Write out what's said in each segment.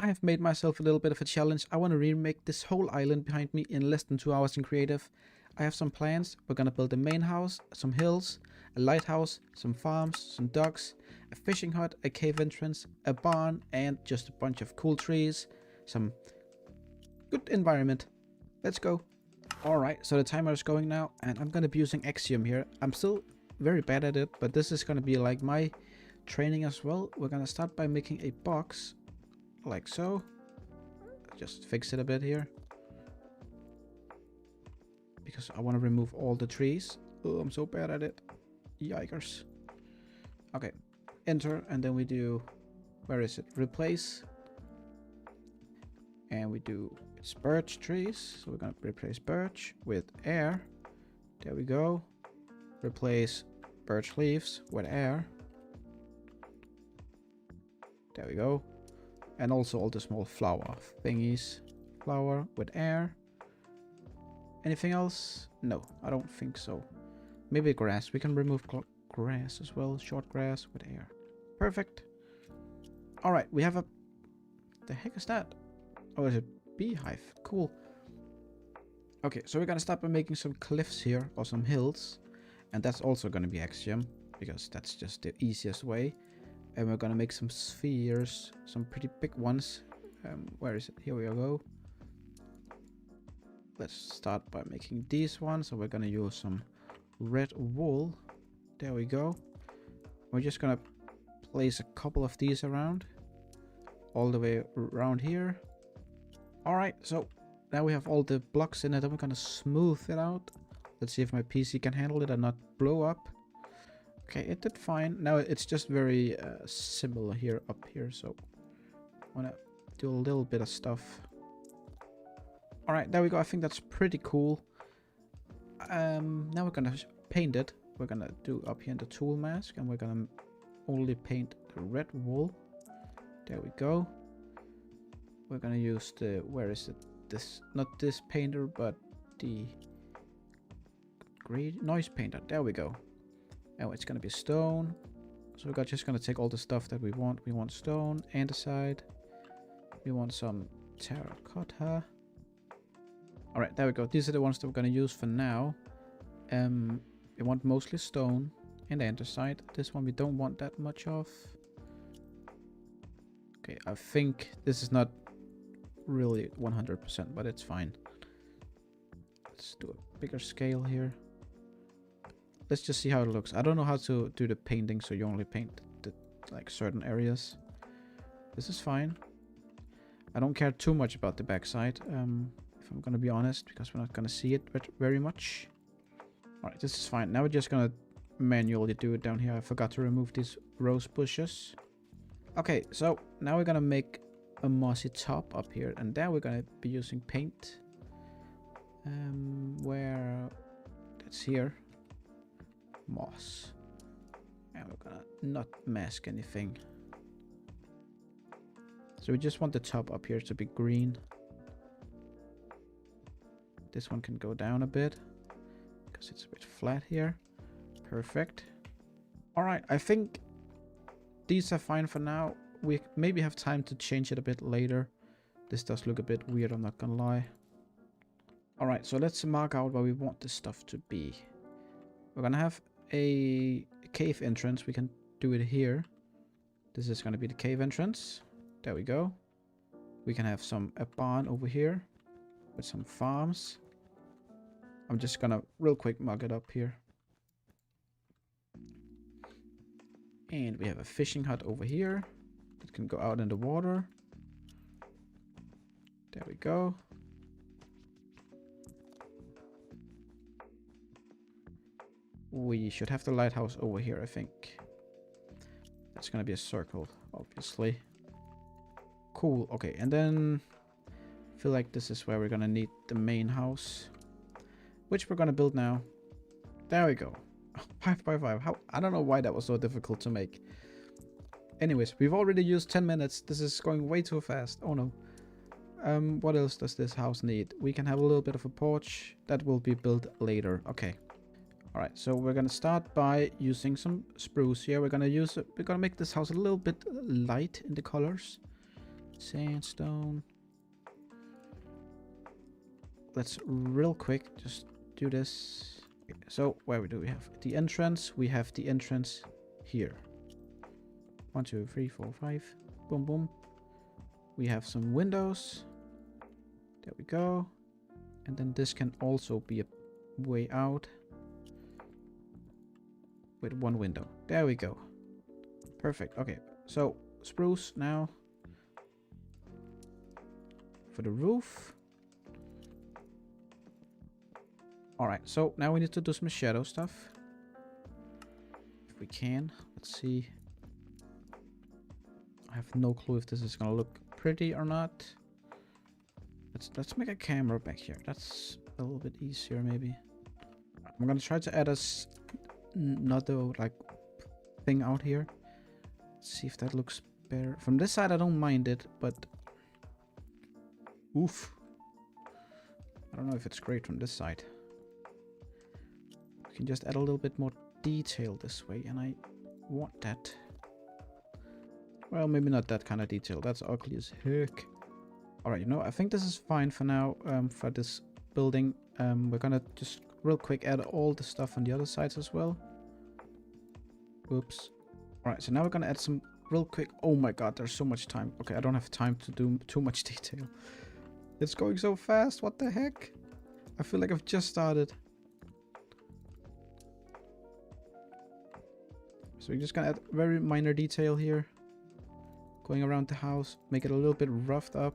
I have made myself a little bit of a challenge. I want to remake this whole island behind me in less than 2 hours in creative. I have some plans. We're gonna build a main house, some hills, a lighthouse, some farms, some docks, a fishing hut, a cave entrance, a barn, and just a bunch of cool trees. Some good environment. Let's go. Alright, so the timer is going now, and I'm gonna be using Axiom here. I'm still very bad at it, but this is gonna be like my training as well. We're gonna start by making a box, like so. Just fix it a bit here, because I want to remove all the trees. Oh, I'm so bad at it. Yikers. Okay, enter, and then we do, where is it? Replace. And we do, it's birch trees. So we're gonna replace birch with air. There we go. Replace birch leaves with air. There we go. And also all the small flower thingies. Flower with air. Anything else? No, I don't think so. Maybe grass. We can remove grass as well. Short grass with air. Perfect. Alright, we have a... The heck is that? Oh, it's a beehive. Cool. Okay, so we're gonna start by making some cliffs here, or some hills. And that's also gonna be Axiom, because that's just the easiest way. And we're gonna make some spheres, some pretty big ones. Where is it? Here we go. Let's start by making these ones. So we're gonna use some red wool. There we go. We're just gonna place a couple of these around, all the way around here. All right, so now we have all the blocks in it, and we're gonna smooth it out. Let's see if my PC can handle it and not blow up. Okay, it did fine. Now it's just very similar here up here, so I wanna do a little bit of stuff. All right, there we go. I think that's pretty cool. Now we're gonna paint it. We're gonna do up here in the tool mask, and we're gonna only paint the red wool. There we go. We're gonna use the, where is it? This, not this painter, but the green noise painter. There we go. Now it's gonna be stone. So we're just gonna take all the stuff that we want. We want stone, andesite. We want some terracotta. All right, there we go. These are the ones that we're gonna use for now. We want mostly stone and andesite. This one we don't want that much of. Okay, I think this is not really 100%, but it's fine. Let's do a bigger scale here. Let's just see how it looks. I don't know how to do the painting, so you only paint the like certain areas. This is fine. I don't care too much about the backside, if I'm gonna be honest, because we're not gonna see it very much. All right, this is fine. Now we're just gonna manually do it down here. I forgot to remove these rose bushes. Okay, so now we're gonna make a mossy top up here, and there we're gonna be using paint. Where that's here, moss, and we're gonna not mask anything. So we just want the top up here to be green. This one can go down a bit because it's a bit flat here. Perfect. All right, I think these are fine for now. We maybe have time to change it a bit later. This does look a bit weird, I'm not gonna lie. All right, so let's mark out where we want this stuff to be. We're gonna have a cave entrance. We can do it here. This is gonna be the cave entrance. There we go. We can have a barn over here with some farms. I'm just gonna real quick mark it up here. And we have a fishing hut over here that can go out in the water. There we go. We should have the lighthouse over here, I think. That's gonna be a circle, obviously. Cool, okay, and then I feel like this is where we're gonna need the main house, which we're gonna build now. There we go. 5 by 5. How? I don't know why that was so difficult to make. Anyways, we've already used 10 minutes. This is going way too fast. Oh no. What else does this house need? We can have a little bit of a porch. That will be built later. Okay. Alright, so we're gonna start by using some spruce here. We're gonna make this house a little bit light in the colors. Sandstone. Let's real quick just do this. Okay, so where do we have the entrance? We have the entrance here. 1, 2, 3, 4, 5. Boom, boom. We have some windows. There we go. And then this can also be a way out with one window. There we go. Perfect. Okay, so spruce now for the roof. Alright, so now we need to do some shadow stuff. If we can. Let's see. I have no clue if this is gonna look pretty or not. Let's make a camera back here. That's a little bit easier maybe. I'm gonna try to add another like thing out here. Let's see if that looks better. From this side I don't mind it, but oof. I don't know if it's great from this side. We can just add a little bit more detail this way, and I want that. Well, maybe not that kind of detail. That's ugly as heck. Alright, you know, I think this is fine for now, for this building. We're gonna just real quick add all the stuff on the other sides as well. Oops. Alright, so now we're gonna add some real quick. Oh my god, there's so much time. Okay, I don't have time to do too much detail. It's going so fast, what the heck? I feel like I've just started. So we're just gonna add very minor detail here. Going around the house, make it a little bit roughed up.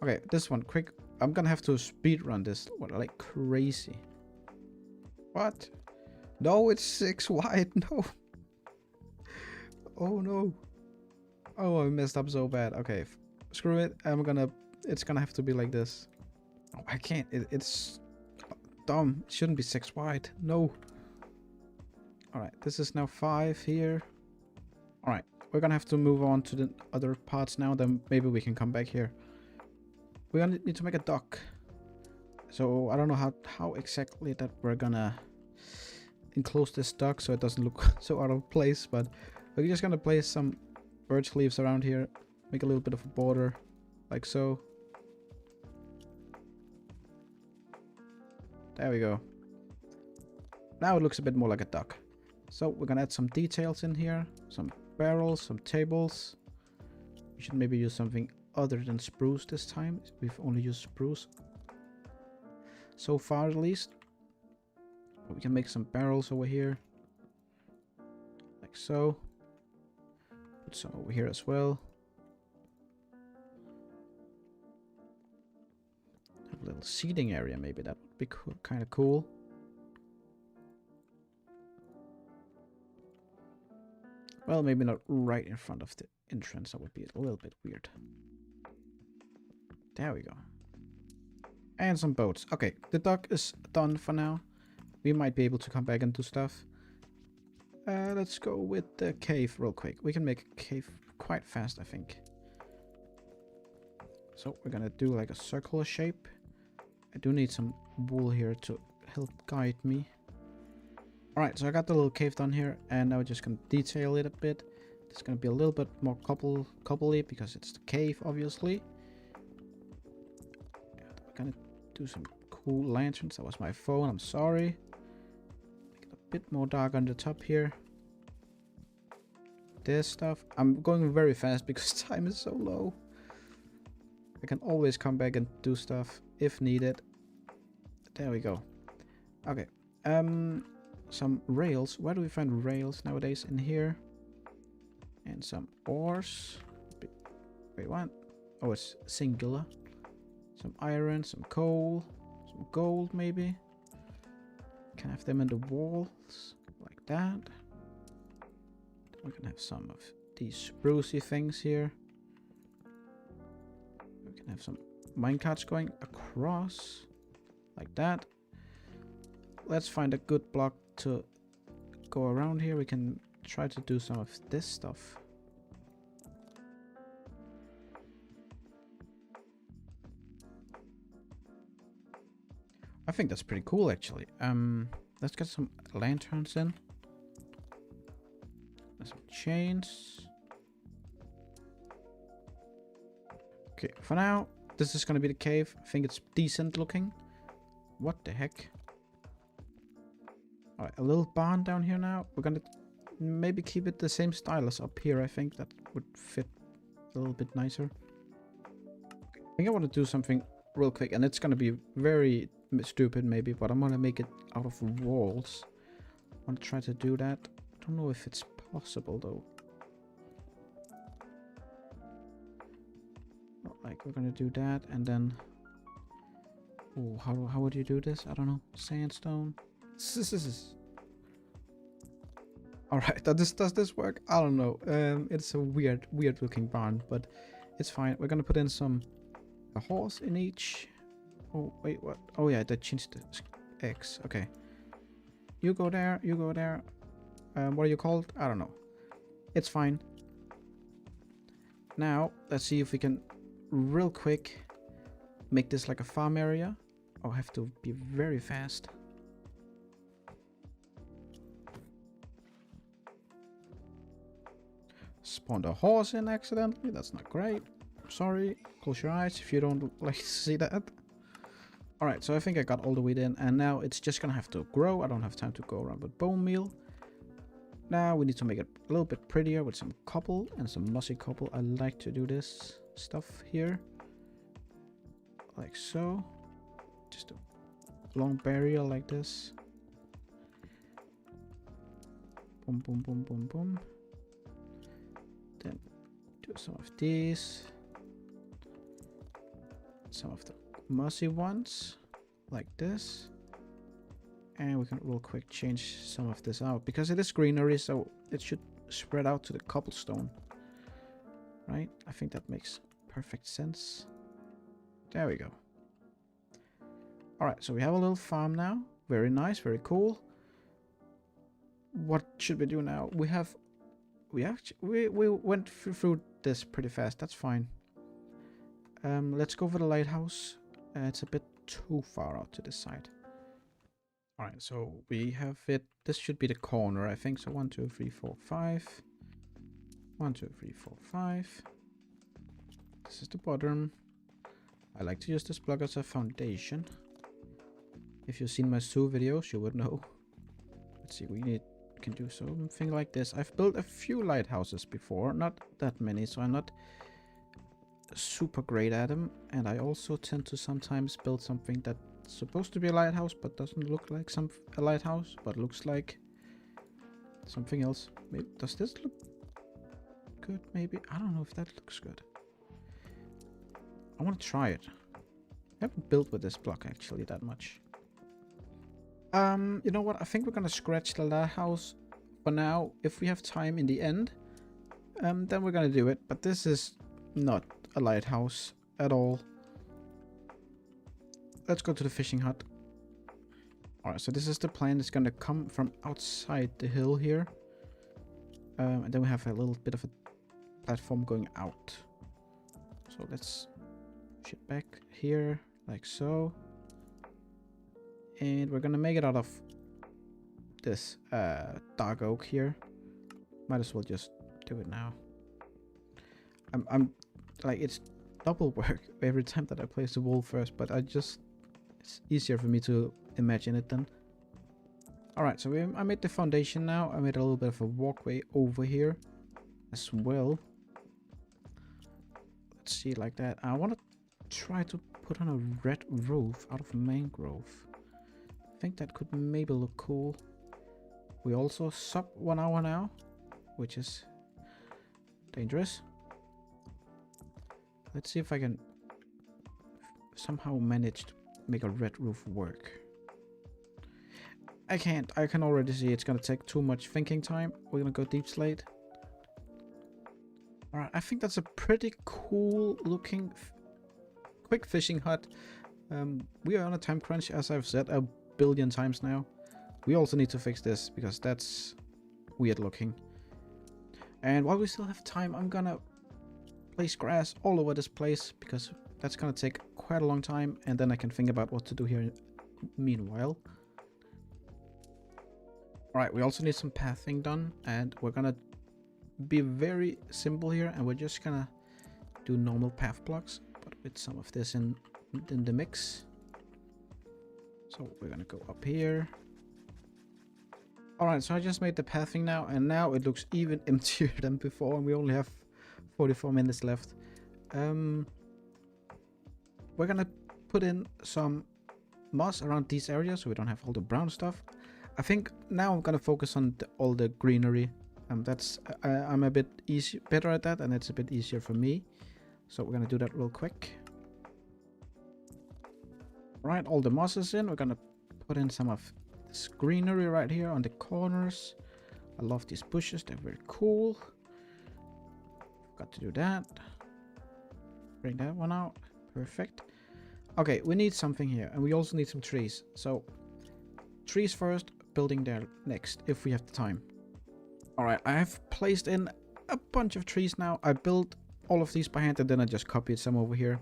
Okay, this one, quick. I'm gonna have to speed run this like crazy. What? No, it's 6 wide. No. Oh no. Oh, I messed up so bad. Okay, screw it. It's gonna have to be like this. Oh, I can't. It's dumb. It shouldn't be 6 wide. No. Alright, this is now 5 here. Alright, we're gonna have to move on to the other parts now. Then maybe we can come back here. We're gonna need to make a dock. So I don't know how exactly that we're gonna enclose this dock so it doesn't look so out of place. But we're just gonna place some birch leaves around here. Make a little bit of a border. Like so. There we go. Now it looks a bit more like a dock. So we're gonna add some details in here. Some barrels, some tables. We should maybe use something other than spruce this time. We've only used spruce so far at least. But we can make some barrels over here. Like so. Put some over here as well. Have a little seating area maybe. That would be kind of cool. Well, maybe not right in front of the entrance. That would be a little bit weird. There we go. And some boats. Okay, the dock is done for now. We might be able to come back and do stuff. Let's go with the cave real quick. We can make a cave quite fast, I think. So we're gonna do like a circular shape. I do need some wool here to help guide me. Alright, so I got the little cave done here, and now we're just gonna detail it a bit. It's gonna be a little bit more coupley because it's the cave, obviously. We're gonna do some cool lanterns. That was my phone, I'm sorry. Make it a bit more dark on the top here. This stuff. I'm going very fast because time is so low. I can always come back and do stuff if needed. There we go. Okay. Some rails. Where do we find rails nowadays? In here. And some ores. Wait, what? Oh, it's singular. Some iron, some coal, some gold maybe. Can have them in the walls like that. We can have some of these sprucey things here. We can have some minecarts going across like that. Let's find a good block to go around here. We can try to do some of this stuff. I think that's pretty cool actually. Let's get some lanterns in. Some chains. Okay, for now, this is gonna be the cave. I think it's decent looking. What the heck? Alright, a little barn down here now. We're gonna maybe keep it the same style as up here. I think that would fit a little bit nicer. I think I want to do something real quick, and it's gonna be very stupid maybe, but I'm gonna make it out of walls. I want to try to do that. I don't know if it's possible though. Like, we're gonna do that, and then... Oh, how would you do this? I don't know. Sandstone. Alright, does this work? I don't know. It's a weird looking barn, but it's fine. We're gonna put in a horse in each. Oh, wait, what? Oh yeah, that changed the X. Okay. You go there, you go there. What are you called? I don't know. It's fine. Now, let's see if we can real quick make this like a farm area. I'll have to be very fast. Spawned a horse in accidentally. That's not great. Sorry. Close your eyes if you don't like to see that. Alright, so I think I got all the wheat in, and now it's just gonna have to grow. I don't have time to go around with bone meal. Now we need to make it a little bit prettier with some cobble and some mossy cobble. I like to do this stuff here. Like so. Just a long barrier like this. Boom, boom, boom, boom, boom. Then do some of these. Some of the mossy ones. Like this. And we can real quick change some of this out. Because it is greenery, so it should spread out to the cobblestone. Right? I think that makes perfect sense. There we go. Alright, so we have a little farm now. Very nice, very cool. What should we do now? We went through this pretty fast. That's fine. Let's go for the lighthouse. It's a bit too far out to this side. Alright, so we have it. This should be the corner, I think. So 1, 2, 3, 4, 5. 1, 2, 3, 4, 5. This is the bottom. I like to use this block as a foundation. If you've seen my zoo videos, you would know. Let's see, we can do something like this. I've built a few lighthouses before, not that many, so I'm not super great at them. And I also tend to sometimes build something that's supposed to be a lighthouse, but doesn't look like a lighthouse, but looks like something else. Maybe, does this look good? Maybe. I don't know if that looks good. I want to try it. I haven't built with this block actually that much. You know what? I think we're gonna scratch the lighthouse for now. If we have time in the end, then we're gonna do it. But this is not a lighthouse at all. Let's go to the fishing hut. Alright, so this is the plan. It's gonna come from outside the hill here. And then we have a little bit of a platform going out. So let's push it back here, like so. And we're gonna make it out of this dark oak here. Might as well just do it now. I'm like, it's double work every time that I place the wall first, but it's easier for me to imagine it then. Alright, so I made the foundation now. I made a little bit of a walkway over here as well. Let's see, like that. I want to try to put on a red roof out of mangrove. I think that could maybe look cool. We also sub 1 hour now, which is dangerous. Let's see if I can somehow manage to make a red roof work. I can't. I can already see it's gonna take too much thinking time. We're gonna go deep slate. Alright, I think that's a pretty cool looking quick fishing hut. We are on a time crunch, as I've said a billion times now. We also need to fix this because that's weird looking. And while we still have time, I'm gonna place grass all over this place because that's gonna take quite a long time, and then I can think about what to do here meanwhile. Alright, we also need some pathing done, and we're gonna be very simple here, and we're just gonna do normal path blocks, but with some of this in the mix. So we're gonna go up here. Alright, so I just made the pathing now, and now it looks even emptier than before, and we only have 44 minutes left. We're gonna put in some moss around these areas so we don't have all the brown stuff. I think now I'm gonna focus on all the greenery. I'm a bit better at that, and it's a bit easier for me. So we're gonna do that real quick. Right, all the moss is in. We're gonna put in some of this greenery right here on the corners. I love these bushes, they're very cool. Got to do that. Bring that one out. Perfect. Okay, we need something here, and we also need some trees. So trees first, building there next, if we have the time. Alright, I have placed in a bunch of trees now. I built all of these by hand, and then I just copied some over here.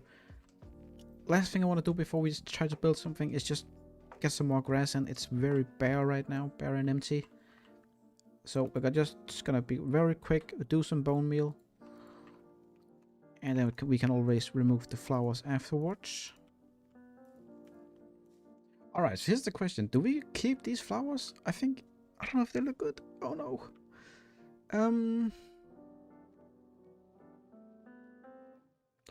Last thing I want to do before we try to build something is just get some more grass in. It's very bare right now, bare and empty. So we're just gonna be very quick, do some bone meal. And then we can always remove the flowers afterwards. Alright, so here's the question. Do we keep these flowers? I don't know if they look good. Oh no.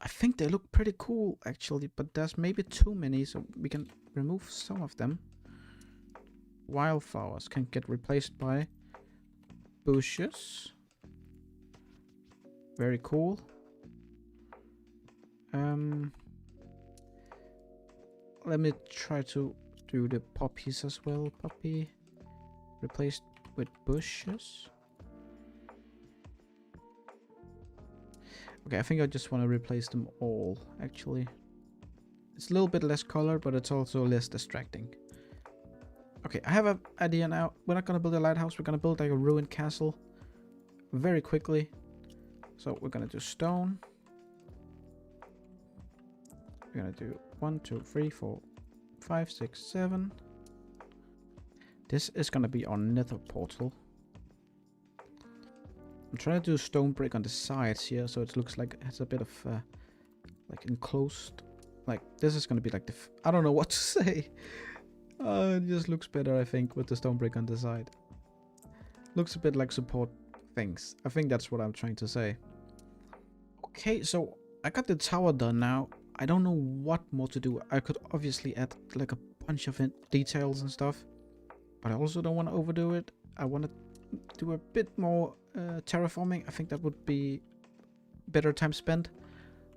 I think they look pretty cool actually, but there's maybe too many, so we can remove some of them. Wildflowers can get replaced by bushes. Very cool. Let me try to do the poppies as well. Poppy replaced with bushes. Okay, I think I just want to replace them all, actually. It's a little bit less color, but it's also less distracting. Okay, I have an idea now. We're not going to build a lighthouse. We're going to build like a ruined castle very quickly. So we're going to do stone. We're going to do 1, 2, 3, 4, 5, 6, 7. This is going to be our nether portal. I'm trying to do stone brick on the sides here, so it looks like it has a bit of like enclosed. Like this is gonna be like the I don't know what to say. It just looks better, I think, with the stone brick on the side. Looks a bit like support things. I think that's what I'm trying to say. Okay, so I got the tower done now. I don't know what more to do. I could obviously add like a bunch of details and stuff, but I also don't want to overdo it. I want to do a bit more terraforming. I think that would be better time spent.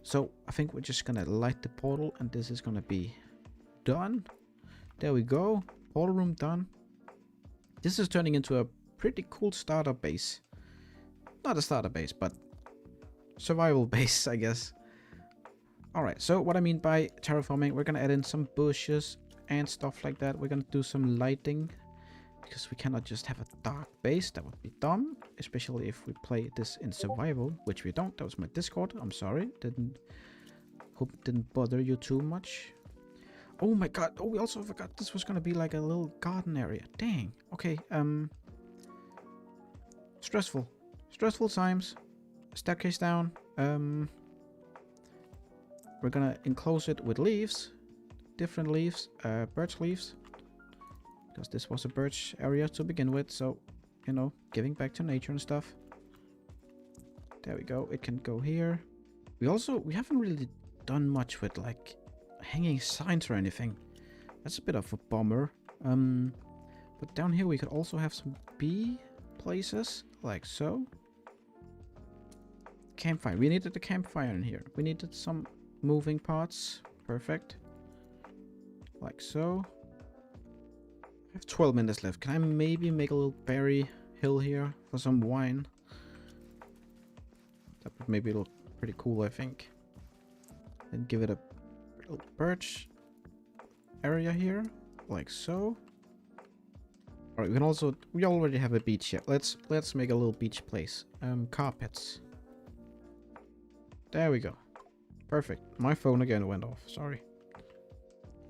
So I think we're just gonna light the portal, and this is gonna be done. There we go. Portal room done. This is turning into a pretty cool starter base. Not a starter base, but survival base, I guess. Alright, so what I mean by terraforming, we're gonna add in some bushes and stuff like that. We're gonna do some lighting, because we cannot just have a dark base. That would be dumb, especially if we play this in survival, which we don't. That was my Discord. I'm sorry. Hope it didn't bother you too much. Oh my god. Oh, we also forgot this was gonna be like a little garden area. Dang. Okay. Stressful times. Staircase down. We're gonna enclose it with leaves, different leaves, birch leaves, because this was a birch area to begin with, so, you know, giving back to nature and stuff. There we go. It can go here. We haven't really done much with like hanging signs or anything. That's a bit of a bummer. But down here we could also have some bee places, like so. Campfire. We needed a campfire in here. We needed some moving parts. Perfect. Like so. I have 12 minutes left. Can I maybe make a little berry hill here for some wine? That would maybe look pretty cool, I think. And give it a little birch area here, like so. Alright, we can also, we already have a beach here. Let's make a little beach place. Carpets. There we go. Perfect. My phone again went off. Sorry.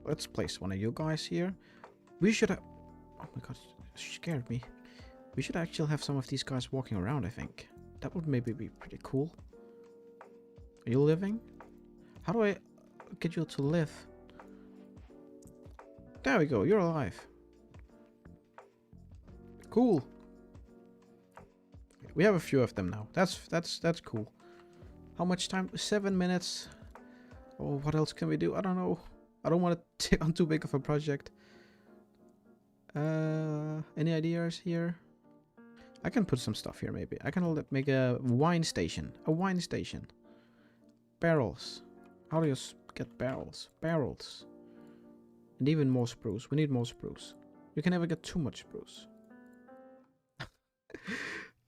Let's place one of you guys here. We should have... Oh my god, it scared me. We should actually have some of these guys walking around, I think. That would maybe be pretty cool. Are you living? How do I get you to live? There we go, you're alive. Cool. We have a few of them now. That's cool. How much time? 7 minutes. Oh, what else can we do? I don't know. I don't want to take on too big of a project. Any ideas here? I can put some stuff here maybe. I can make a wine station. A wine station. Barrels. How do you get barrels? Barrels. And even more spruce. We need more spruce. You can never get too much spruce.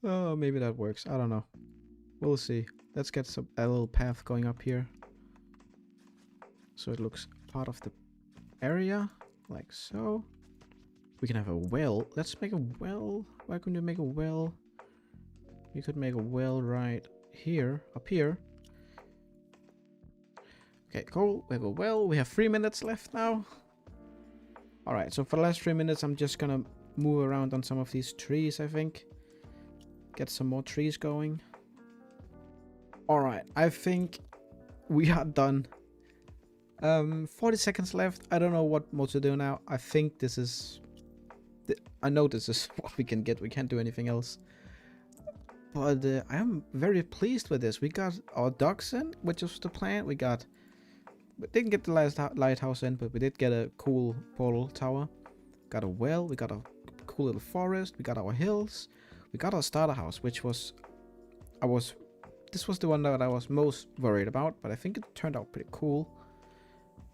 Oh, maybe that works. I don't know. We'll see. Let's get a little path going up here. So it looks part of the area. Like so. We can have a well. Let's make a well. Why couldn't you make a well? You could make a well right here. Up here. Okay, cool. We have a well. We have 3 minutes left now. Alright, so for the last 3 minutes, I'm just gonna move around on some of these trees, I think. Get some more trees going. Alright, I think we are done. 40 seconds left. I don't know what more to do now. I think this is... I know this is what we can get. We can't do anything else. But I am very pleased with this. We got our ducks in, which was the plan. We didn't get the last lighthouse in, but we did get a cool portal tower. Got a well. We got a cool little forest. We got our hills. We got our starter house, which was... This was the one that I was most worried about, but I think it turned out pretty cool.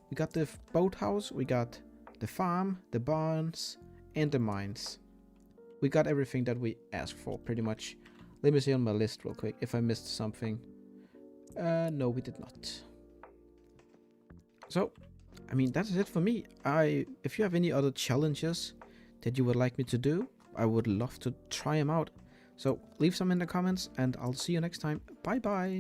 We got the boathouse. We got the farm, the barns, and the mines. We got everything that we asked for, pretty much. Let me see on my list real quick if I missed something. No, we did not. So, I mean, that's it for me. If you have any other challenges that you would like me to do, I would love to try them out. So, leave some in the comments, and I'll see you next time. Bye bye!